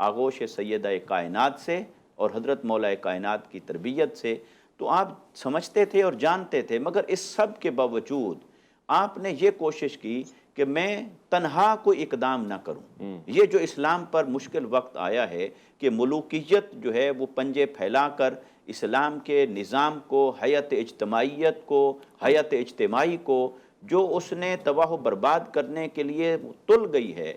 آغوش سیدہ کائنات سے اور حضرت مولا کائنات کی تربیت سے، تو آپ سمجھتے تھے اور جانتے تھے، مگر اس سب کے باوجود آپ نے یہ کوشش کی کہ میں تنہا کوئی اقدام نہ کروں۔ یہ جو اسلام پر مشکل وقت آیا ہے کہ ملوکیت جو ہے وہ پنجے پھیلا کر اسلام کے نظام کو، حیات اجتماعیت کو، حیات اجتماعی کو جو اس نے تباہ و برباد کرنے کے لیے تل گئی ہے،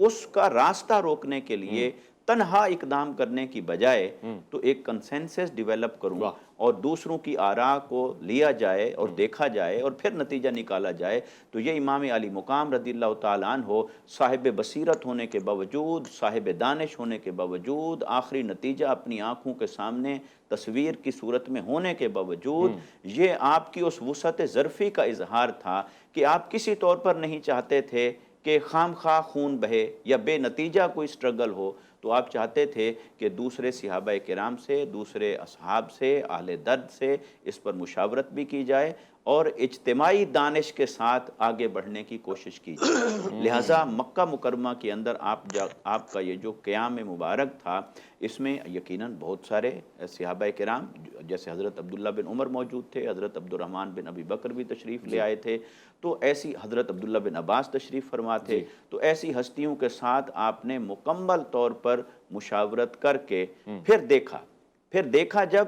اس کا راستہ روکنے کے لیے تنہا اقدام کرنے کی بجائے تو ایک کنسنسس ڈیولپ کروں اور دوسروں کی آراء کو لیا جائے اور دیکھا جائے اور پھر نتیجہ نکالا جائے، تو یہ امام علی مقام رضی اللہ تعالیٰ عنہ صاحب بصیرت ہونے کے باوجود، صاحب دانش ہونے کے باوجود، آخری نتیجہ اپنی آنکھوں کے سامنے تصویر کی صورت میں ہونے کے باوجود، یہ آپ کی اس وسعت ظرفی کا اظہار تھا کہ آپ کسی طور پر نہیں چاہتے تھے کہ خام خواہ خون بہے یا بے نتیجہ کوئی سٹرگل ہو، تو آپ چاہتے تھے کہ دوسرے صحابہ کرام سے، دوسرے اصحاب سے، اہل درد سے اس پر مشاورت بھی کی جائے اور اجتماعی دانش کے ساتھ آگے بڑھنے کی کوشش کی جائے۔ لہٰذا مکہ مکرمہ کے اندر آپ کا یہ جو قیام مبارک تھا، اس میں یقیناً بہت سارے صحابہ کرام جیسے حضرت عبداللہ بن عمر موجود تھے، حضرت عبد الرحمن بن ابی بکر بھی تشریف لے آئے تھے، تو ایسی حضرت عبداللہ بن عباس تشریف فرما تھے، تو ایسی ہستیوں کے ساتھ آپ نے مکمل طور پر مشاورت کر کے پھر دیکھا جب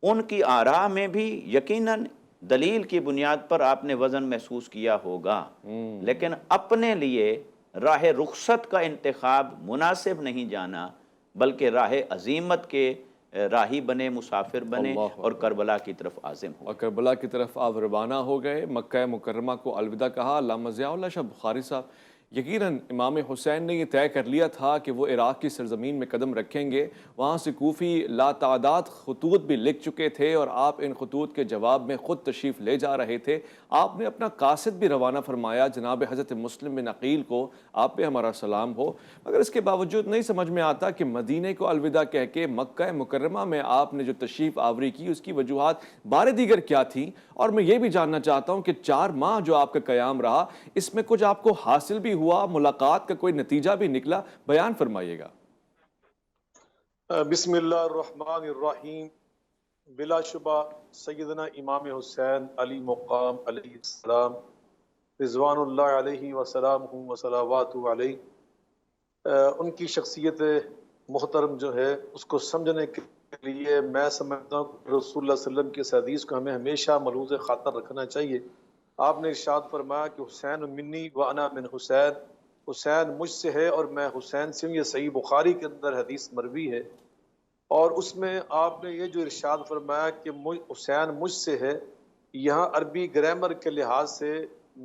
ان کی آراء میں بھی یقیناً دلیل کی بنیاد پر آپ نے وزن محسوس کیا ہوگا، لیکن اپنے لیے راہ رخصت کا انتخاب مناسب نہیں جانا، بلکہ راہ عزیمت کے راہی بنے، مسافر بنے اور کربلا کی طرف عازم ہو، اور کربلا کی طرف آپ روانہ ہو گئے، مکہ مکرمہ کو الوداع کہا۔ علامہ ضیاء اللہ شاہ بخاری صاحب، یقیناً امام حسین نے یہ طے کر لیا تھا کہ وہ عراق کی سرزمین میں قدم رکھیں گے، وہاں سے کوفی لاتعداد خطوط بھی لکھ چکے تھے اور آپ ان خطوط کے جواب میں خود تشریف لے جا رہے تھے۔ آپ نے اپنا قاصد بھی روانہ فرمایا جناب حضرت مسلم بن عقیل کو، آپ پہ ہمارا سلام ہو، مگر اس کے باوجود نہیں سمجھ میں آتا کہ مدینہ کو الوداع کہہ کے مکہ مکرمہ میں آپ نے جو تشریف آوری کی اس کی وجوہات بار دیگر کیا تھیں، اور میں یہ بھی جاننا چاہتا ہوں کہ 4 ماہ جو آپ کا قیام رہا اس میں کچھ آپ کو حاصل بھی ہوا، ملاقات کا کوئی نتیجہ بھی نکلا، بیان فرمائیے گا۔ بسم اللہ الرحمن الرحیم۔ بلا شبہ سیدنا امام حسین علی مقام علیہ السلام رضوان اللہ علیہ وسلام وصلوات علیہ، ان کی شخصیت محترم جو ہے اس کو سمجھنے کے لیے میں سمجھتا ہوں کہ رسول اللہ صلی اللہ علیہ وسلم کی اس حدیث کو ہمیں ہمیشہ ملحوظ خاطر رکھنا چاہیے۔ آپ نے ارشاد فرمایا کہ حسین منی وانا من حسین، حسین مجھ سے ہے اور میں حسین سے ہوں۔ یہ صحیح بخاری کے اندر حدیث مروی ہے، اور اس میں آپ نے یہ جو ارشاد فرمایا کہ حسین مجھ سے ہے، یہاں عربی گرامر کے لحاظ سے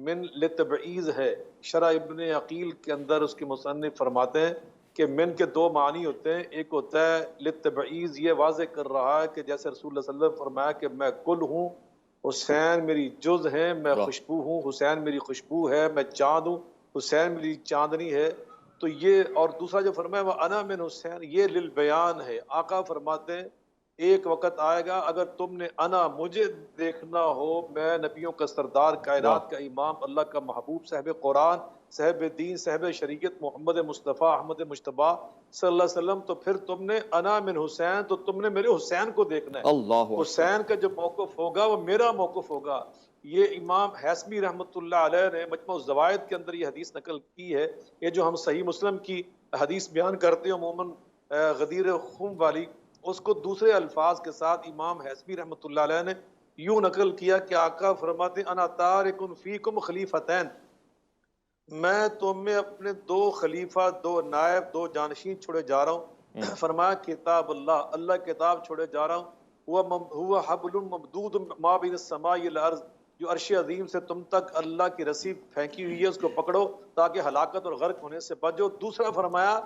من لتبعیض ہے۔ شرح ابن عقیل کے اندر اس کے مصنف فرماتے ہیں کہ من کے 2 معنی ہوتے ہیں، ایک ہوتا ہے لتبعیض، یہ واضح کر رہا ہے کہ جیسے رسول اللہ صلی اللہ علیہ وسلم فرمایا کہ میں کل ہوں، حسین میری جز ہے، میں خوشبو ہوں، حسین میری خوشبو ہے، میں چاند ہوں، حسین میری چاندنی ہے۔ تو یہ، اور دوسرا جو فرمایا وہ انا من حسین، یہ للبیان ہے۔ آقا فرماتے ہیں ایک وقت آئے گا اگر تم نے انا مجھے دیکھنا ہو، میں نبیوں کا سردار، کائنات کا امام، اللہ کا محبوب، صاحب قرآن، صاحب دین، صاحب شریعت، محمد مصطفیٰ احمد مجتبیٰ صلی اللہ علیہ وسلم، تو پھر تم نے انا من حسین، تو تم نے میرے حسین کو دیکھنا ہے۔ اللہ حسین کا جو موقف ہوگا وہ میرا موقف ہوگا۔ یہ امام حیثمی رحمۃ اللہ علیہ نے مجموع الزوائد کے اندر یہ حدیث نقل کی ہے۔ یہ جو ہم صحیح مسلم کی حدیث بیان کرتے ہیں عموماً غدیر خم والی، اس کو دوسرے الفاظ کے ساتھ امام حیثمی رحمۃ اللہ علیہ نے یوں نقل کیا کہ آقا فرماتے ہیں انا تارک فیکم خلیفتین، میں تم میں اپنے 2 خلیفہ، 2 نائب، 2 جانشین چھوڑے جا رہا ہوں۔ فرمایا کتاب اللہ، اللہ کتاب چھوڑے جا رہا ہوں، ہوا حبل ممدود ما بین السماء والارض، جو عرش عظیم سے تم تک اللہ کی رسی پھینکی ہوئی ہے، اس کو پکڑو تاکہ ہلاکت اور غرق ہونے سے بچو۔ دوسرا فرمایا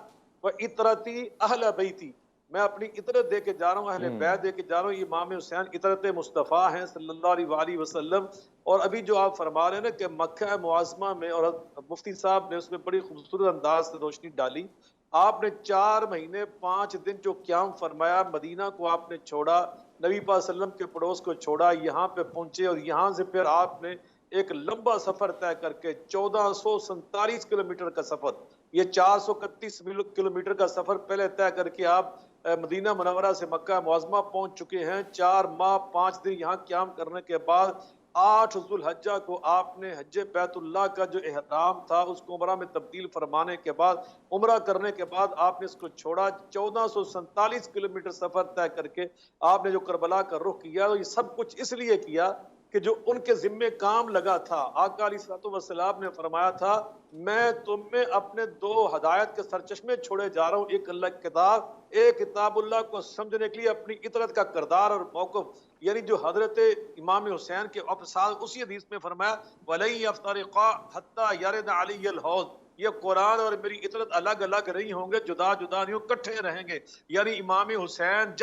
وہ اطرتی اہل بیتی، میں اپنی اطرت دے کے جا رہا ہوں، اہل بیت دے کے جا رہا ہوں۔ امام حسین اطرت مصطفیٰ ہیں صلی اللہ علیہ وسلم۔ اور ابھی جو آپ فرما رہے ہیں نا کہ مکہ معظمہ میں، اور مفتی صاحب نے اس میں بڑی خوبصورت انداز سے روشنی ڈالی، آپ نے 4 مہینے 5 دن جو قیام فرمایا، مدینہ کو آپ نے چھوڑا، نبی پاک صلی اللہ علیہ وسلم کے پڑوس کو چھوڑا، یہاں پہ پہنچے، اور یہاں سے پھر آپ نے ایک لمبا سفر طے کر کے 1447 کلومیٹر کا سفر یہ 431 کلومیٹر کا سفر پہلے طے کر کے آپ مدینہ منورہ سے مکہ معظمہ پہنچ چکے ہیں۔ 4 ماہ 5 دن یہاں قیام کرنے کے بعد 8 ذو الحجہ کو آپ نے حج بیت اللہ کا جو احرام تھا اس کو عمرہ میں تبدیل فرمانے کے بعد، عمرہ کرنے کے بعد آپ نے اس کو چھوڑا۔ 1447 کلومیٹر سفر طے کر کے آپ نے جو کربلا کا رخ کیا، یہ سب کچھ اس لیے کیا کہ جو ان کے ذمے کام لگا تھا۔ آقا علیہ الصلوۃ والسلام نے فرمایا تھا میں تم میں اپنے 2 ہدایت کے سرچشمے چھوڑے جا رہا ہوں، ایک اللہ کی کتاب، ایک کتاب اللہ کو سمجھنے کے لیے اپنی اطرت کا کردار اور موقف، یعنی جو حضرت امام حسین کے ساتھ اسی حدیث میں فرمایا وَلَن يَفْتَرِقَا حَتَّى يَرِدَ عَلِيَّ الْحَوْض، یہ قرآن اور میری اطرت الگ الگ نہیں ہوں گے، جدا جدا نہیں ہوں، کٹھے رہیں گے۔ یعنی امام حسین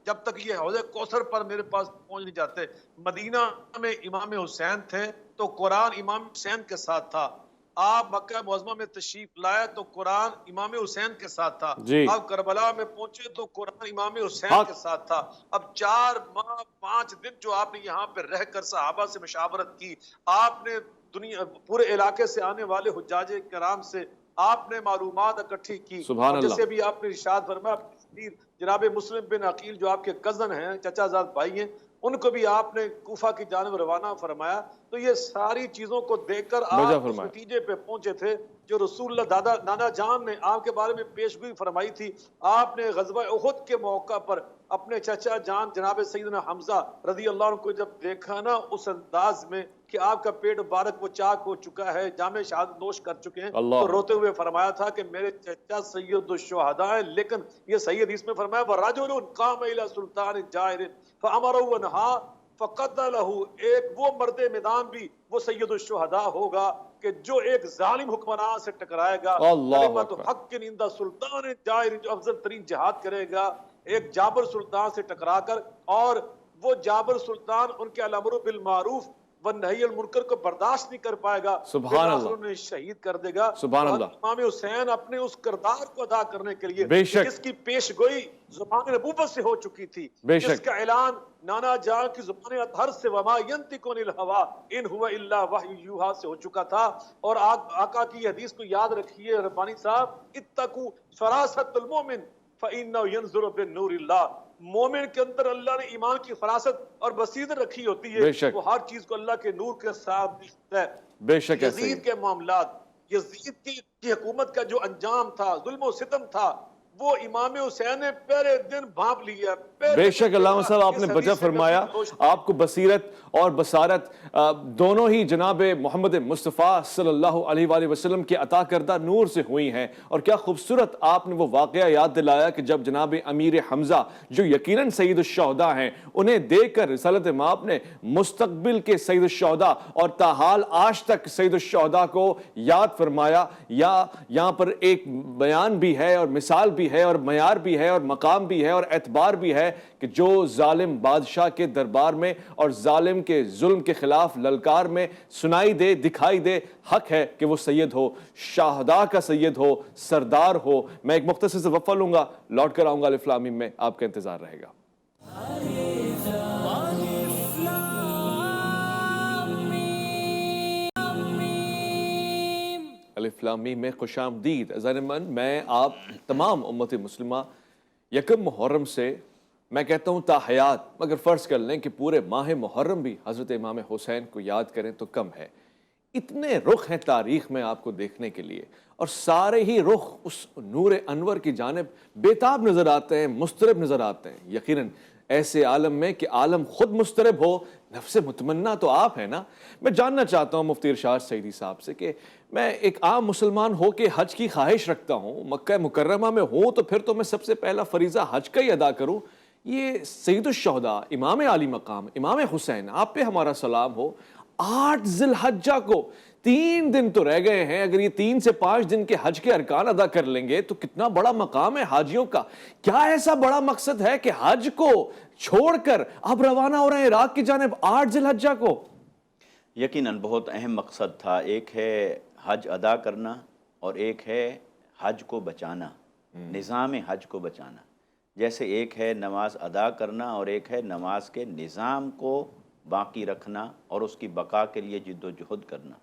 جب تک یہ حوض کوثر پر میرے پاس پہنچ نہیں جاتے، مدینہ میں امام حسین تھے تو قرآن امام حسین کے ساتھ تھا۔ آپ مکہ معظمہ میں تشریف لائے تو قرآن امام حسین کے ساتھ تھا۔ آپ کربلا میں پہنچے تو قرآن امام حسین کے ساتھ تھا۔ اب 4 ماہ 5 دن جو آپ نے یہاں پہ رہ کر صحابہ سے مشاورت کی، آپ نے دنیا پورے علاقے سے آنے والے حجاج کرام سے آپ نے معلومات اکٹھی کی، جیسے بھی آپ نے ارشاد فرمایا جناب مسلم بن عقیل جو آپ کے کزن ہیں، چچا زاد بھائی ہیں، ان کو بھی آپ نے کوفہ کی جانب روانہ فرمایا۔ تو یہ ساری چیزوں کو دیکھ کر آپ اس نتیجے پہ پہنچے تھے جو رسول اللہ نانا جان نے آپ کے بارے میں پیشگوئی فرمائی تھی۔ آپ نے غزوہ احد کے موقع پر اپنے چچا جان جناب سیدنا حمزہ رضی اللہ عنہ کو جب دیکھا نا اس انداز میں کہ آپ کا پیٹ مبارک وہ چاک ہو چکا ہے، جام شہادت نوش کر چکے ہیں، تو روتے ہوئے فرمایا تھا کہ میرے چچا سید الشہداء ہیں، لیکن یہ صحیح حدیث میں فرمایا وَرَجُلٌ قَامَ إِلَى سُلْطَانٍ جَائِرٍ فَأَمَرَهُ وَنَهَاهُ فَقَتَلَهُ، ایک وہ مرد میدان بھی وہ سید الشہداء ہوگا کہ جو ایک ظالم حکمران سے ٹکرائے گا، کلمت حق عند سلطان جائر، جو افضل ترین جہاد کرے گا ایک جابر سلطان سے ٹکرا کر، اور وہ جابر سلطان ان کے الامر بالمعروف والنہی المنکر کو برداشت نہیں کر پائے گا، سبحان اللہ، انہیں شہید کر دے گا۔ سبحان اللہ۔ امام حسین اپنے اس کردار کو ادا کرنے کے لیے جس کی پیش گوئی زبان نبوت سے ہو چکی تھی، جس کا اعلان نانا جان کی زبان اطہر سے وما ینطق عن الہوی ان هو الا وحی یوحی سے ہو چکا تھا۔ اور آقا کی حدیث کو یاد رکھیے ربانی صاحب، اتقوا فراست المؤمن فانه ينظر بالنور اللہ، مومن کے اندر اللہ نے ایمان کی فراست اور بصیرت رکھی ہوتی ہے، وہ ہر چیز کو اللہ کے نور کے ساتھ دیکھتا ہے۔ بے شک یزید کے معاملات، یزید کی حکومت کا جو انجام تھا، ظلم و ستم تھا، وہ امام حسین نے پہلے دن بھانپ لیا۔ بے شک علامہ صاحب آپ نے بجا فرمایا، آپ کو بصیرت اور بصارت دونوں ہی جناب محمد مصطفیٰ صلی اللہ علیہ وآلہ وسلم کے عطا کردہ نور سے ہوئی ہیں۔ اور کیا خوبصورت آپ نے وہ واقعہ یاد دلایا کہ جب جناب امیر حمزہ جو یقیناً سید الشہداء ہیں، انہیں دیکھ کر رسالت مآب نے مستقبل کے سید الشہداء اور تاحال آج تک سید الشہداء کو یاد فرمایا۔ یا یہاں پر ایک بیان بھی ہے اور مثال بھی ہے اور معیار بھی ہے اور مقام بھی ہے اور اعتبار بھی ہے کہ جو ظالم بادشاہ کے دربار میں اور ظالم کے ظلم کے خلاف للکار میں سنائی دے، دکھائی دے، حق ہے کہ وہ سید ہو، شہداء کا سید ہو، سردار ہو۔ میں ایک مختصر سے وقفہ لوں گا، لوٹ کر آؤں گا الف لام میم میں، آپ کا انتظار رہے گا۔ الف لام میم میں خوش آمدید۔ عزیزان من، میں آپ تمام امت مسلمہ یکم محرم سے میں کہتا ہوں تا حیات، مگر فرض کر لیں کہ پورے ماہ محرم بھی حضرت امام حسین کو یاد کریں تو کم ہے۔ اتنے رخ ہیں تاریخ میں آپ کو دیکھنے کے لیے، اور سارے ہی رخ اس نور انور کی جانب بیتاب نظر آتے ہیں، مضطرب نظر آتے ہیں۔ یقیناً ایسے عالم میں کہ عالم خود مضطرب ہو، نفس متمنا تو آپ ہیں نا۔ میں جاننا چاہتا ہوں مفتی ارشاد سعیدی صاحب سے کہ میں ایک عام مسلمان ہو کے حج کی خواہش رکھتا ہوں، مکہ مکرمہ میں ہوں تو پھر تو میں سب سے پہلا فریضہ حج کا ہی ادا کروں۔ یہ سید الشہداء امام علی مقام امام حسین، آپ پہ ہمارا سلام ہو، 8 ذی الحجہ کو 3 دن تو رہ گئے ہیں، اگر یہ 3 سے 5 دن کے حج کے ارکان ادا کر لیں گے تو کتنا بڑا مقام ہے حاجیوں کا۔ کیا ایسا بڑا مقصد ہے کہ حج کو چھوڑ کر اب روانہ ہو رہے ہیں عراق کی جانب 8 ذی الحجہ کو؟ یقیناً بہت اہم مقصد تھا، ایک ہے حج ادا کرنا اور ایک ہے حج کو بچانا، نظام حج کو بچانا۔ جیسے ایک ہے نماز ادا کرنا اور ایک ہے نماز کے نظام کو باقی رکھنا اور اس کی بقا کے لیے جد و جہد کرنا۔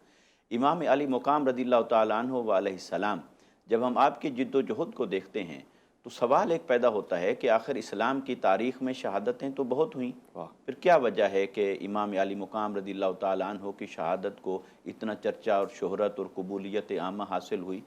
امام علی مقام رضی اللہ تعالیٰ عنہ علیہ السلام جب ہم آپ کی جد و جہد کو دیکھتے ہیں تو سوال ایک پیدا ہوتا ہے کہ آخر اسلام کی تاریخ میں شہادتیں تو بہت ہوئیں، پھر کیا وجہ ہے کہ امام علی مقام رضی اللہ تعالیٰ عنہ کی شہادت کو اتنا چرچا اور شہرت اور قبولیت عامہ حاصل ہوئی؟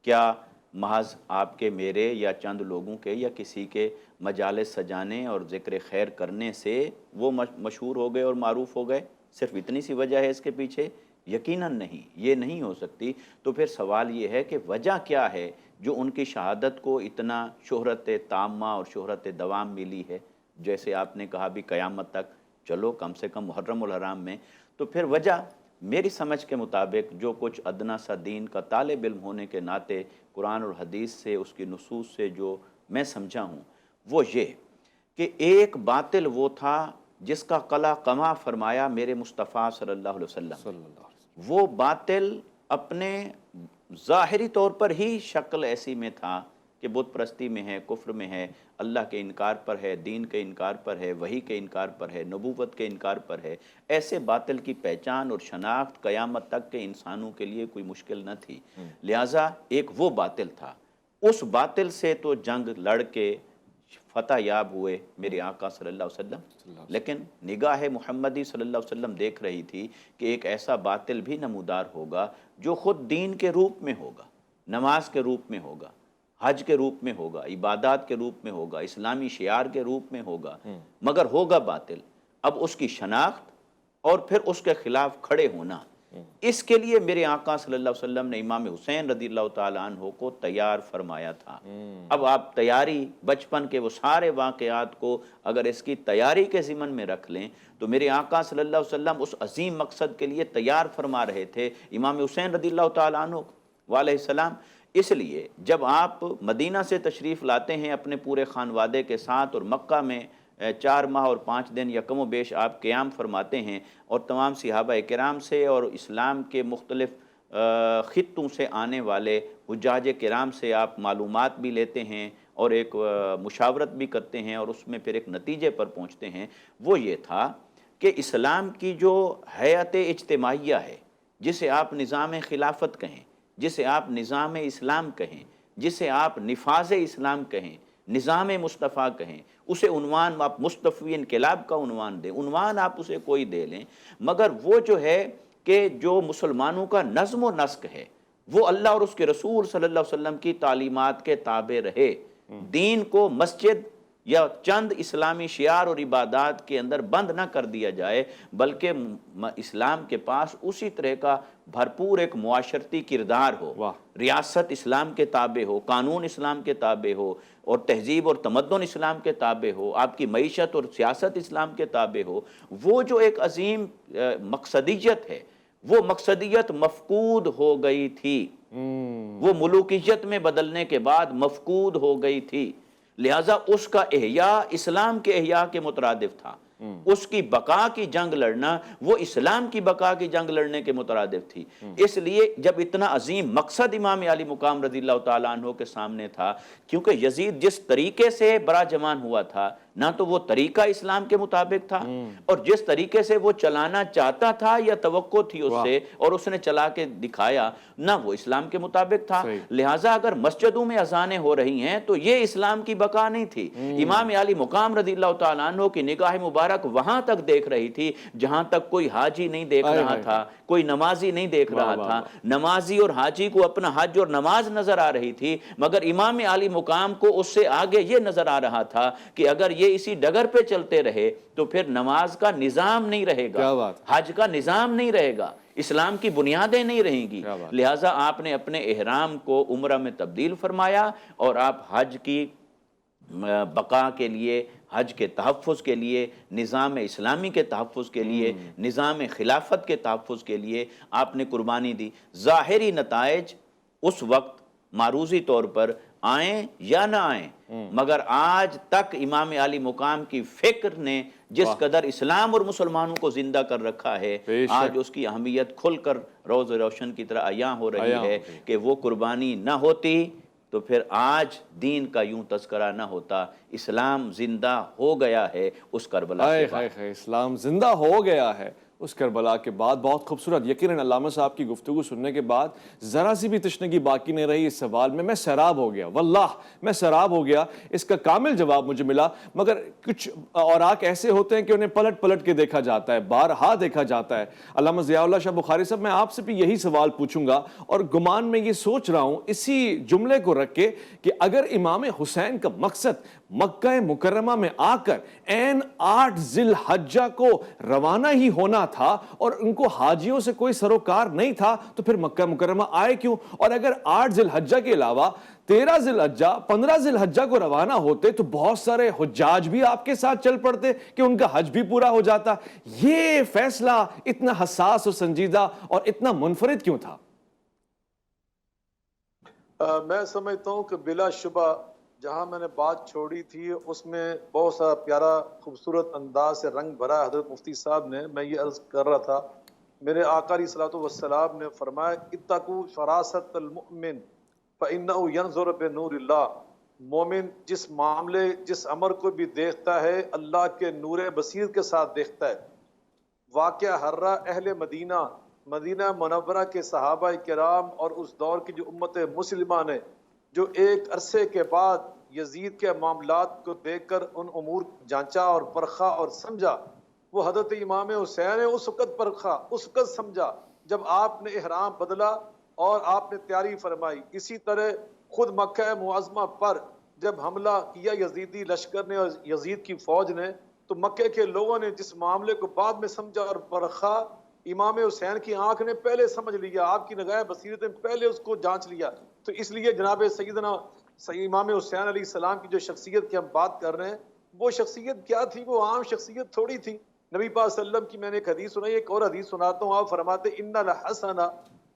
کیا محض آپ کے، میرے یا چند لوگوں کے یا کسی کے مجالس سجانے اور ذکر خیر کرنے سے وہ مشہور ہو گئے اور معروف ہو گئے؟ صرف اتنی سی وجہ ہے اس کے پیچھے؟ یقیناً نہیں، یہ نہیں ہو سکتی۔ تو پھر سوال یہ ہے کہ وجہ کیا ہے جو ان کی شہادت کو اتنا شہرت تامہ اور شہرت دوام ملی ہے؟ جیسے آپ نے کہا بھی قیامت تک، چلو کم سے کم محرم الحرام میں۔ تو پھر وجہ میری سمجھ کے مطابق، جو کچھ ادنا سا دین کا طالب علم ہونے کے ناطے قرآن اور حدیث سے، اس کی نصوص سے جو میں سمجھا ہوں، وہ یہ کہ ایک باطل وہ تھا جس کا قلع قمع فرمایا میرے مصطفیٰ صلی اللہ علیہ وسلم۔ وہ باطل اپنے ظاہری طور پر ہی شکل ایسی میں تھا کہ بت پرستی میں ہے، کفر میں ہے، اللہ کے انکار پر ہے، دین کے انکار پر ہے، وحی کے انکار پر ہے، نبوت کے انکار پر ہے۔ ایسے باطل کی پہچان اور شناخت قیامت تک کے انسانوں کے لیے کوئی مشکل نہ تھی، لہٰذا ایک وہ باطل تھا۔ اس باطل سے تو جنگ لڑ کے فتح یاب ہوئے میرے آقا صلی اللہ علیہ وسلم، لیکن نگاہ محمدی صلی اللہ علیہ وسلم دیکھ رہی تھی کہ ایک ایسا باطل بھی نمودار ہوگا جو خود دین کے روپ میں ہوگا، نماز کے روپ میں ہوگا، حج کے روپ میں ہوگا، عبادات کے روپ میں ہوگا، اسلامی شعار کے روپ میں ہوگا، مگر ہوگا باطل۔ اب اس کی شناخت اور پھر اس کے خلاف کھڑے ہونا، اس کے لیے میرے آقا صلی اللہ علیہ وسلم نے امام حسین رضی اللہ تعالیٰ عنہ کو تیار فرمایا تھا۔ اب آپ تیاری، بچپن کے وہ سارے واقعات کو اگر اس کی تیاری کے ضمن میں رکھ لیں تو میرے آقا صلی اللہ علیہ وسلم اس عظیم مقصد کے لیے تیار فرما رہے تھے امام حسین رضی اللہ تعالیٰ عنہ علیہ السلام۔ اس لیے جب آپ مدینہ سے تشریف لاتے ہیں اپنے پورے خانوادے کے ساتھ اور مکہ میں 4 ماہ اور 5 دن یا کم و بیش آپ قیام فرماتے ہیں اور تمام صحابہ کرام سے اور اسلام کے مختلف خطوں سے آنے والے حجاج کرام سے آپ معلومات بھی لیتے ہیں اور ایک مشاورت بھی کرتے ہیں اور اس میں پھر ایک نتیجے پر پہنچتے ہیں، وہ یہ تھا کہ اسلام کی جو حیات اجتماعیہ ہے، جسے آپ نظام خلافت کہیں، جسے آپ نظام اسلام کہیں، جسے آپ نفاذ اسلام کہیں، نظام مصطفیٰ کہیں، اسے عنوان آپ مصطفی انقلاب کا عنوان دیں، عنوان آپ اسے کوئی دے لیں، مگر وہ جو ہے کہ جو مسلمانوں کا نظم و نسق ہے وہ اللہ اور اس کے رسول صلی اللہ علیہ وسلم کی تعلیمات کے تابع رہے۔ دین کو مسجد یا چند اسلامی شعار اور عبادات کے اندر بند نہ کر دیا جائے، بلکہ اسلام کے پاس اسی طرح کا بھرپور ایک معاشرتی کردار ہو، ریاست اسلام کے تابع ہو، قانون اسلام کے تابع ہو اور تہذیب اور تمدن اسلام کے تابع ہو، آپ کی معیشت اور سیاست اسلام کے تابع ہو۔ وہ جو ایک عظیم مقصدیت ہے، وہ مقصدیت مفقود ہو گئی تھی، وہ ملوکیت میں بدلنے کے بعد مفقود ہو گئی تھی، لہٰذا اس کا احیاء اسلام کے احیاء کے مترادف تھا۔ اس کی بقا کی جنگ لڑنا وہ اسلام کی بقا کی جنگ لڑنے کے مترادف تھی۔ اس لیے جب اتنا عظیم مقصد امام علی مقام رضی اللہ تعالیٰ عنہ کے سامنے تھا، کیونکہ یزید جس طریقے سے براجمان ہوا تھا، نہ تو وہ طریقہ اسلام کے مطابق تھا اور جس طریقے سے وہ چلانا چاہتا تھا یا توقع تھی اس سے اور اس نے چلا کے دکھایا، نہ وہ اسلام کے مطابق تھا۔ لہٰذا اگر مسجدوں میں اذانیں ہو رہی ہیں تو یہ اسلام کی بقا نہیں تھی۔ امام علی مقام رضی اللہ تعالیٰ عنہ کی نگاہ مبارک وہاں تک دیکھ رہی تھی جہاں تک کوئی حاجی نہیں دیکھ رہا تھا، کوئی نمازی نہیں دیکھ رہا تھا۔ نمازی اور حاجی کو اپنا حج اور نماز نظر آ رہی تھی، مگر امام علی مقام کو اس سے آگے یہ نظر آ رہا تھا کہ اگر یہ اسی ڈگر پہ چلتے رہے تو پھر نماز کا نظام نہیں رہے گا، حج کا نظام نہیں رہے گا، اسلام کی بنیادیں نہیں رہیں گی۔ لہٰذا آپ نے اپنے احرام کو عمرہ میں تبدیل فرمایا اور آپ حج کی بقا کے لیے، حج کے تحفظ کے لیے، نظام اسلامی کے تحفظ کے لیے، نظام خلافت کے تحفظ کے لیے آپ نے قربانی دی۔ ظاہری نتائج اس وقت معروضی طور پر آئیں یا نہ آئیں، مگر آج تک امام علی مقام کی فکر نے جس قدر اسلام اور مسلمانوں کو زندہ کر رکھا ہے، آج اس کی اہمیت کھل کر روز روشن کی طرح عیاں ہو رہی ہے کہ وہ قربانی نہ ہوتی تو پھر آج دین کا یوں تذکرہ نہ ہوتا۔ اسلام زندہ ہو گیا ہے اس کربلا کے بعد۔ اسلام زندہ ہو گیا ہے اس کربلا کے بعد بہت خوبصورت، یقیناً علامہ صاحب کی گفتگو سننے کے بعد ذرا سی بھی تشنگی باقی نہیں رہی اس سوال میں سیراب ہو گیا، واللہ میں سیراب ہو گیا، اس کا کامل جواب مجھے ملا۔ مگر کچھ اوراق ایسے ہوتے ہیں کہ انہیں پلٹ پلٹ کے دیکھا جاتا ہے، بارہا دیکھا جاتا ہے۔ علامہ ضیاء اللہ شاہ بخاری صاحب، میں آپ سے بھی یہی سوال پوچھوں گا، اور گمان میں یہ سوچ رہا ہوں اسی جملے کو رکھ کے کہ اگر امام حسین کا مقصد مکہ مکرمہ میں آ کر عین 8 ذی الحجہ کو روانہ ہی ہونا تھا اور ان کو حاجیوں سے کوئی سروکار نہیں تھا، تو پھر مکہ مکرمہ آئے کیوں؟ اور اگر 8 ذی الحجہ کے علاوہ 13 ذی الحجہ 15 ذی الحجہ کو روانہ ہوتے تو بہت سارے حجاج بھی آپ کے ساتھ چل پڑتے کہ ان کا حج بھی پورا ہو جاتا۔ یہ فیصلہ اتنا حساس اور سنجیدہ اور اتنا منفرد کیوں تھا؟ میں سمجھتا ہوں کہ بلا شبہ جہاں میں نے بات چھوڑی تھی اس میں بہت سا پیارا خوبصورت انداز سے رنگ بھرا حضرت مفتی صاحب نے۔ میں یہ عرض کر رہا تھا، میرے آقا علیہ الصلوۃ والسلام نے فرمایا اتقوا فراست المؤمن فإنه ينظر بنور اللہ۔ مومن جس معاملے جس امر کو بھی دیکھتا ہے اللہ کے نور بصیر کے ساتھ دیکھتا ہے۔ واقعہ ہررا اہل مدینہ منورہ کے صحابہ کرام اور اس دور کی جو امت مسلمہ نے جو ایک عرصے کے بعد یزید کے معاملات کو دیکھ کر ان امور جانچا اور پرکھا اور سمجھا، وہ حضرت امام حسین نے اس وقت پرکھا، اس وقت سمجھا جب آپ نے احرام بدلا اور آپ نے تیاری فرمائی۔ اسی طرح خود مکہ معظمہ پر جب حملہ کیا یزیدی لشکر نے اور یزید کی فوج نے، تو مکہ کے لوگوں نے جس معاملے کو بعد میں سمجھا اور پرکھا، امام حسین کی آنکھ نے پہلے سمجھ لیا، آپ کی نگاہ بصیرت نے پہلے اس کو جانچ لیا۔ تو اس لیے جناب سیدنا امام حسین علیہ السلام کی جو شخصیت کی ہم بات کر رہے ہیں، وہ شخصیت کیا تھی؟ وہ عام شخصیت تھوڑی تھی۔ نبی پاک صلی اللہ علیہ وسلم کی میں نے ایک حدیث سنائی، ایک اور حدیث سناتا ہوں۔ آپ فرماتے ان الحسن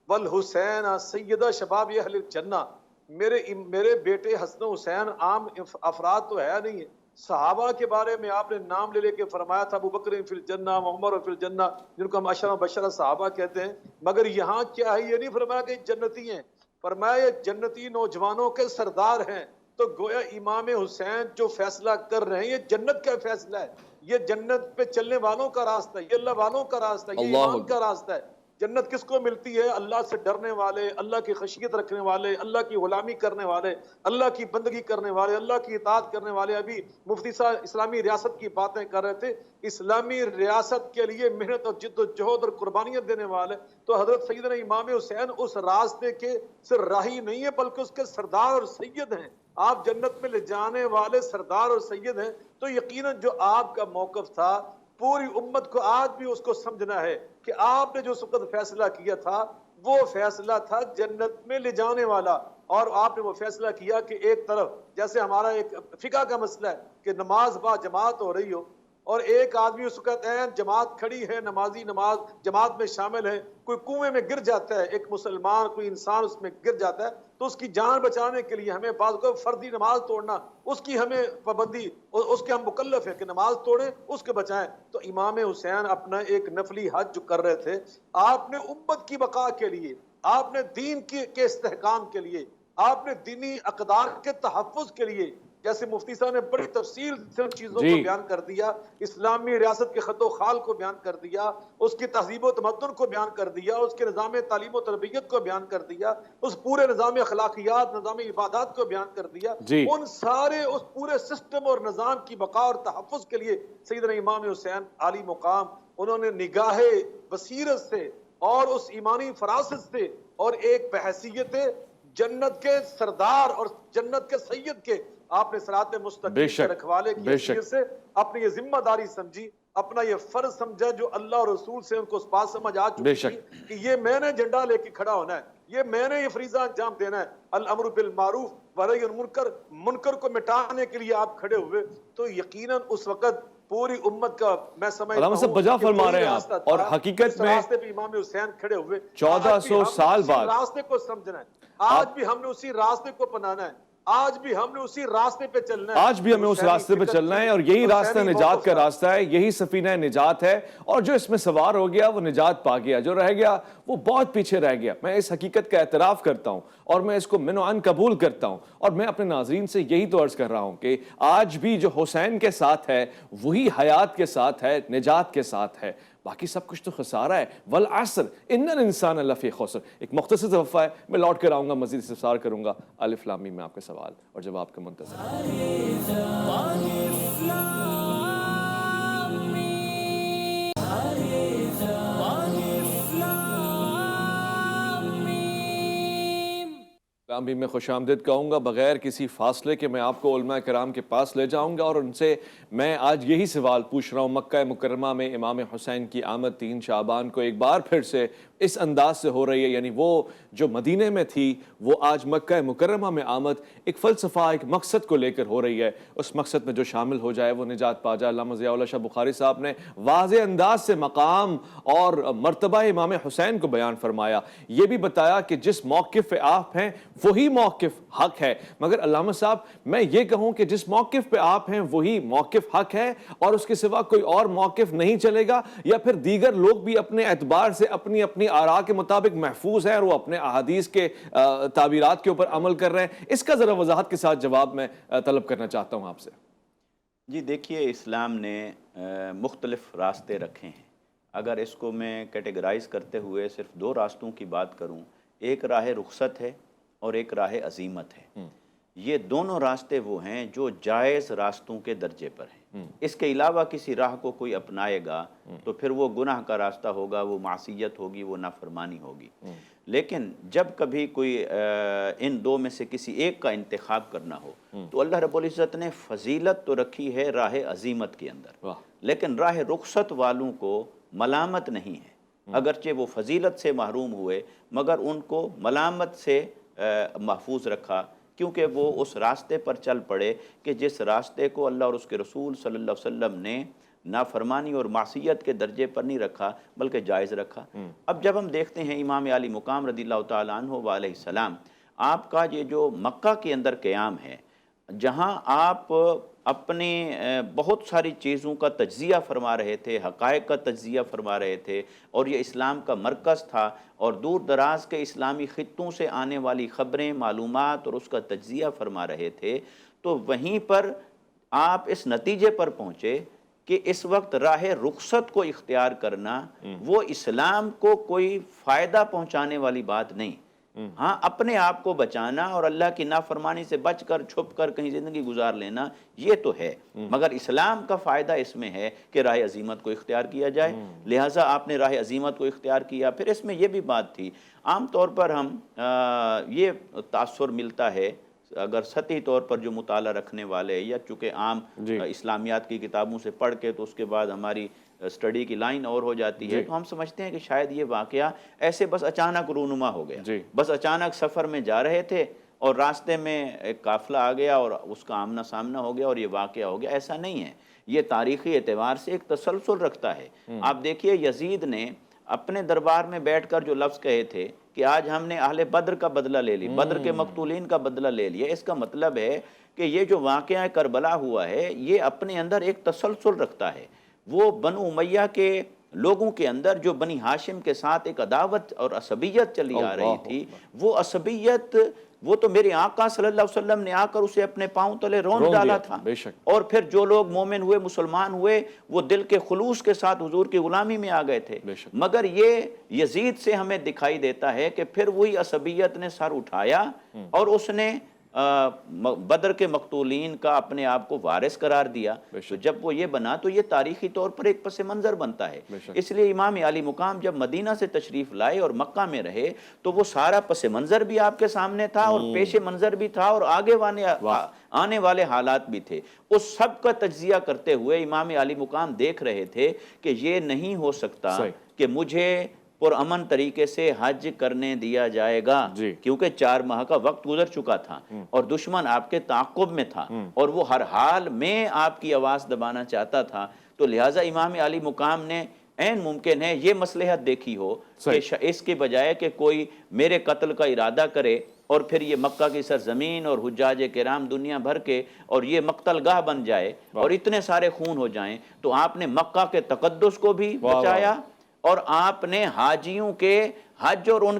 والحسین سیدہ شباب اہل الجنہ، میرے بیٹے حسن و حسین عام افراد تو ہے نہیں ہے۔ صحابہ کے بارے میں آپ نے نام لے کے فرمایا تھا، ابو بکر فی الجنہ، عمر فی الجنہ، جن کو ہم عشرہ مبشرہ صحابہ کہتے ہیں۔ مگر یہاں کیا ہے؟ یہ نہیں فرمایا کہ جنتی ہیں، فرمایا یہ جنتی نوجوانوں کے سردار ہیں۔ تو گویا امام حسین جو فیصلہ کر رہے ہیں یہ جنت کا فیصلہ ہے، یہ جنت پہ چلنے والوں کا راستہ ہے، یہ اللہ والوں کا راستہ ہے، یہ ایمان کا راستہ ہے۔ جنت کس کو ملتی ہے؟ اللہ سے ڈرنے والے، اللہ کی خشیت رکھنے والے، اللہ کی غلامی کرنے والے، اللہ کی بندگی کرنے والے، اللہ کی اطاعت کرنے والے۔ ابھی مفتی صاحب اسلامی ریاست کی باتیں کر رہے تھے، اسلامی ریاست کے لیے محنت اور جد و جہد اور قربانیاں دینے والے۔ تو حضرت سیدنا امام حسین اس راستے کے صرف راہی نہیں ہے بلکہ اس کے سردار اور سید ہیں۔ آپ جنت میں لے جانے والے سردار اور سید ہیں۔ تو یقیناً جو آپ کا موقف تھا پوری امت کو آج بھی اس کو سمجھنا ہے کہ آپ نے جو اس وقت فیصلہ کیا تھا وہ فیصلہ تھا جنت میں لے جانے والا۔ اور آپ نے وہ فیصلہ کیا کہ ایک طرف جیسے ہمارا ایک فقہ کا مسئلہ ہے کہ نماز با جماعت ہو رہی ہو اور ایک آدمی اس وقت جماعت کھڑی ہے، نمازی نماز جماعت میں شامل ہے، کوئی کنویں میں گر جاتا ہے، ایک مسلمان کوئی انسان اس میں گر جاتا ہے، تو اس کی جان بچانے کے لیے ہمیں بعض کو فردی نماز توڑنا، اس کی ہمیں پابندی، اس کے ہم مکلف ہیں کہ نماز توڑیں اس کے بچائیں۔ تو امام حسین اپنا ایک نفلی حج جو کر رہے تھے، آپ نے امت کی بقا کے لیے، آپ نے دین کے استحکام کے لیے، آپ نے دینی اقدار کے تحفظ کے لیے، جیسے مفتی صاحب نے بڑی تفصیل سے چیزوں کو بیان کر دیا، اسلامی ریاست کے خط و خال کو بیان کر دیا، اس کی تہذیب و تمدن کو بیان کر دیا، اس کے نظام تعلیم و تربیت کو بیان کر دیا، اس پورے نظام اخلاقیات، نظام عبادات کو بیان کر دیا۔ ان سارے اس پورے سسٹم اور نظام کی بقا اور تحفظ کے لیے سیدنا امام حسین عالی مقام، انہوں نے نگاہ بصیرت سے اور اس ایمانی فراست سے اور ایک بحیثیت جنت کے سردار اور جنت کے سید کے آپ نے صراط مستقیم کے رکھوالے کی حیثیت سے اپنی یہ ذمہ داری سمجھی، اپنا یہ فرض سمجھا جو اللہ اور رسول سے ان کو اس بات سمجھ آ چکی تھی کہ یہ میں نے جھنڈا لے کے کھڑا ہونا ہے، یہ میں نے یہ فریضہ انجام دینا ہے، الامر بالمعروف ونہی عن المنکر، منکر کو مٹانے کے لیے آپ کھڑے ہوئے۔ تو یقیناً اس وقت پوری امت کا میں سمجھتا ہوں بجا فرما رہے ہیں آپ، اور حقیقت میں راستے پہ امام حسین کھڑے ہوئے 1400 سال بعد راستے کو سمجھنا ہے، آج بھی ہم نے اسی راستے کو اپنانا ہے، آج بھی ہم نے اسی راستے پہ چلنا ہے، آج بھی ہمیں اس راستے پہ چلنا ہے، اور یہی راستہ نجات کا راستہ ہے، یہی سفینہ نجات ہے، اور جو اس میں سوار ہو گیا وہ نجات پا گیا، جو رہ گیا وہ بہت پیچھے رہ گیا۔ میں اس حقیقت کا اعتراف کرتا ہوں اور میں اس کو من و عن قبول کرتا ہوں، اور میں اپنے ناظرین سے یہی تو عرض کر رہا ہوں کہ آج بھی جو حسین کے ساتھ ہے وہی حیات کے ساتھ ہے، نجات کے ساتھ ہے۔ باقی سب کچھ تو خسارہ ہے. والعصر ان الانسان لفی خسر. ایک مختصر وقفہ ہے, میں لوٹ کر آؤں گا, مزید استفسار کروں گا. الف لام میم میں آپ کے سوال اور جواب کا منتظر. بھی میں خوش آمدید کہوں گا بغیر کسی فاصلے کے. میں آپ کو علماء کرام کے پاس لے جاؤں گا اور ان سے میں آج یہی سوال پوچھ رہا ہوں. مکہ مکرمہ میں امام حسین کی آمد 3 شعبان کو ایک بار پھر سے اس انداز سے ہو رہی ہے, یعنی وہ جو مدینے میں تھی وہ آج مکہ مکرمہ میں آمد ایک فلسفہ, ایک مقصد کو لے کر ہو رہی ہے. اس مقصد میں جو شامل ہو جائے وہ نجات پا جائے. علامہ ضیاء اللہ شاہ بخاری صاحب نے واضح انداز سے مقام اور مرتبہ امام حسین کو بیان فرمایا. یہ بھی بتایا کہ جس موقف پہ آپ ہیں وہی موقف حق ہے. مگر علامہ صاحب میں یہ کہوں کہ جس موقف پہ آپ ہیں وہی موقف حق ہے اور اس کے سوا کوئی اور موقف نہیں چلے گا, یا پھر دیگر لوگ بھی اپنے اعتبار سے اپنی اپنی آراء کے مطابق محفوظ ہیں اور وہ اپنے احادیث کے تعبیرات کے اوپر عمل کر رہے ہیں؟ اس کا ذرا وضاحت کے ساتھ جواب میں طلب کرنا چاہتا ہوں آپ سے. جی دیکھیے, اسلام نے مختلف راستے رکھے ہیں. اگر اس کو میں کیٹیگرائز کرتے ہوئے صرف 2 راستوں کی بات کروں, ایک راہ رخصت ہے اور ایک راہ عزیمت ہے. یہ دونوں راستے وہ ہیں جو جائز راستوں کے درجے پر ہیں. اس کے علاوہ کسی راہ کو کوئی اپنائے گا تو پھر وہ گناہ کا راستہ ہوگا, وہ معصیت ہوگی, وہ نافرمانی ہوگی. لیکن جب کبھی کوئی ان 2 میں سے کسی ایک کا انتخاب کرنا ہو تو اللہ رب العزت نے فضیلت تو رکھی ہے راہ عزیمت کے اندر, لیکن راہ رخصت والوں کو ملامت نہیں ہے. اگرچہ وہ فضیلت سے محروم ہوئے مگر ان کو ملامت سے محفوظ رکھا, کیونکہ وہ اس راستے پر چل پڑے کہ جس راستے کو اللہ اور اس کے رسول صلی اللہ علیہ وسلم نے نافرمانی اور معصیت کے درجے پر نہیں رکھا بلکہ جائز رکھا. اب جب ہم دیکھتے ہیں امام علی مقام رضی اللہ تعالیٰ عنہ وعلیہ السلام, آپ کا یہ جو مکہ کے اندر قیام ہے, جہاں آپ اپنے بہت ساری چیزوں کا تجزیہ فرما رہے تھے, حقائق کا تجزیہ فرما رہے تھے, اور یہ اسلام کا مرکز تھا, اور دور دراز کے اسلامی خطوں سے آنے والی خبریں, معلومات اور اس کا تجزیہ فرما رہے تھے, تو وہیں پر آپ اس نتیجے پر پہنچے کہ اس وقت راہ رخصت کو اختیار کرنا وہ اسلام کو کوئی فائدہ پہنچانے والی بات نہیں. ہاں, اپنے آپ کو بچانا اور اللہ کی نافرمانی سے بچ کر چھپ کر کہیں زندگی گزار لینا یہ تو ہے, مگر اسلام کا فائدہ اس میں ہے کہ راہ عزیمت کو اختیار کیا جائے. لہٰذا آپ نے راہ عزیمت کو اختیار کیا. پھر اس میں یہ بھی بات تھی, عام طور پر ہم یہ تاثر ملتا ہے اگر سطحی طور پر جو مطالعہ رکھنے والے, یا چونکہ عام اسلامیات کی کتابوں سے پڑھ کے تو اس کے بعد ہماری اسٹڈی کی لائن اور ہو جاتی ہے, تو ہم سمجھتے ہیں کہ شاید یہ واقعہ ایسے بس اچانک رونما ہو گیا. بس اچانک سفر میں جا رہے تھے اور راستے میں ایک قافلہ آ گیا اور اس کا آمنا سامنا ہو گیا اور یہ واقعہ ہو گیا. ایسا نہیں ہے, یہ تاریخی اعتبار سے ایک تسلسل رکھتا ہے. آپ دیکھیے, یزید نے اپنے دربار میں بیٹھ کر جو لفظ کہے تھے کہ آج ہم نے اہل بدر کا بدلہ لے لی, بدر کے مقتولین کا بدلہ لے لیا, اس کا مطلب ہے کہ یہ جو واقعہ کربلا ہوا ہے یہ اپنے اندر ایک تسلسل رکھتا ہے. وہ بنو امیہ کے لوگوں کے اندر جو بنی ہاشم کے ساتھ ایک عداوت اور عصبیت چلی آ رہی تھی, وہ عصبیت وہ تو میرے آقا صلی اللہ علیہ وسلم نے آ کر اسے اپنے پاؤں تلے رون ڈالا تھا, اور پھر جو لوگ مومن ہوئے, مسلمان ہوئے, وہ دل کے خلوص کے ساتھ حضور کی غلامی میں آ گئے تھے. مگر یہ یزید سے ہمیں دکھائی دیتا ہے کہ پھر وہی عصبیت نے سر اٹھایا اور اس نے بدر کے مقتولین کا اپنے آپ کو وارث قرار دیا. تو جب وہ یہ بنا تو یہ تاریخی طور پر ایک پس منظر بنتا ہے. اس لیے امام علی مقام جب مدینہ سے تشریف لائے اور مکہ میں رہے تو وہ سارا پس منظر بھی آپ کے سامنے تھا اور پیش منظر بھی تھا اور آگے آنے والے حالات بھی تھے. اس سب کا تجزیہ کرتے ہوئے امام علی مقام دیکھ رہے تھے کہ یہ نہیں ہو سکتا کہ مجھے پرامن طریقے سے حج کرنے دیا جائے گا, کیونکہ 4 ماہ کا وقت گزر چکا تھا اور دشمن آپ کے تعاقب میں تھا اور وہ ہر حال میں آپ کی آواز دبانا چاہتا تھا. تو لہٰذا امام علی مقام نے عین ممکن ہے یہ مصلحت دیکھی ہو کہ اس کے بجائے کہ کوئی میرے قتل کا ارادہ کرے اور پھر یہ مکہ کی سرزمین اور حجاج کرام دنیا بھر کے اور یہ مقتل گاہ بن جائے اور اتنے سارے خون ہو جائیں, تو آپ نے مکہ کے تقدس کو بھی بچایا اور آپ نے حاجیوں کے حج اور ان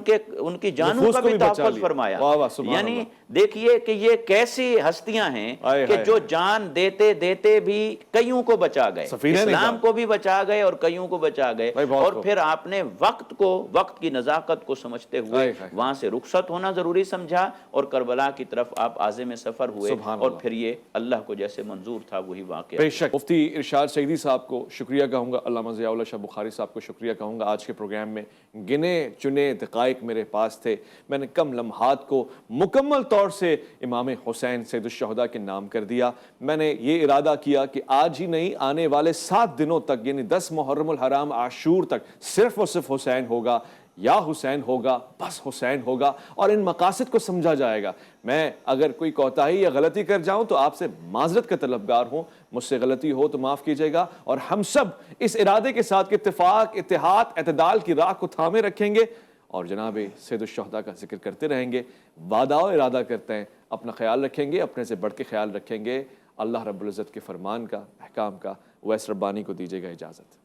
کی جانوں نفوس کا کو بھی بھی بچا تحفظ لیا۔ فرمایا۔ واہ واہ، سبحان یعنی اللہ۔ دیکھیے کہ یہ کیسی ہستیاں ہیں آئے کہ ہائے جو ہائے۔ جان دیتے دیتے بھی کئیوں کو بچا گئے، سفینہ اسلام نجات۔ کو بھی بچا گئے اور کئیوں کو بچا گئے۔ بھائی بہت اور خوب۔ پھر آپ نے وقت کی نزاکت کو سمجھتے ہوئے آئے ہائے۔ وہاں سے رخصت ہونا ضروری سمجھا اور کربلا کی طرف آپ عازم سفر ہوئے، سبحان اور اللہ۔ پھر یہ اللہ کو جیسے منظور تھا وہی واقعہ۔ بے شک مفتی ارشاد سعیدی صاحب کو شکریہ کہوں گا، علامہ ضیاء اللہ شاہ بخاری صاحب کو شکریہ کہوں گا۔ آج کے پروگرام میں گنے چنے دقائق میرے پاس تھے، میں نے کم لمحات کو مکمل طور سے امام حسین سید الشہداء کے نام کر دیا۔ میں نے یہ ارادہ کیا کہ آج ہی نہیں، آنے والے 7 دنوں تک، یعنی 10 محرم الحرام عاشور تک صرف اور صرف حسین ہوگا، یا حسین ہوگا، بس حسین ہوگا، اور ان مقاصد کو سمجھا جائے گا۔ میں اگر کوئی کوتاہی یا غلطی کر جاؤں تو آپ سے معذرت کا طلبگار ہوں، مجھ سے غلطی ہو تو معاف کیجیے گا، اور ہم سب اس ارادے کے ساتھ کہ اتفاق، اتحاد، اعتدال کی راہ کو تھامے رکھیں گے اور جناب سید الشہداء کا ذکر کرتے رہیں گے۔ وعدہ و ارادہ کرتے ہیں، اپنا خیال رکھیں گے، اپنے سے بڑھ کے خیال رکھیں گے۔ اللہ رب العزت کے فرمان کا، احکام کا، ویس ربانی کو دیجیے گا اجازت۔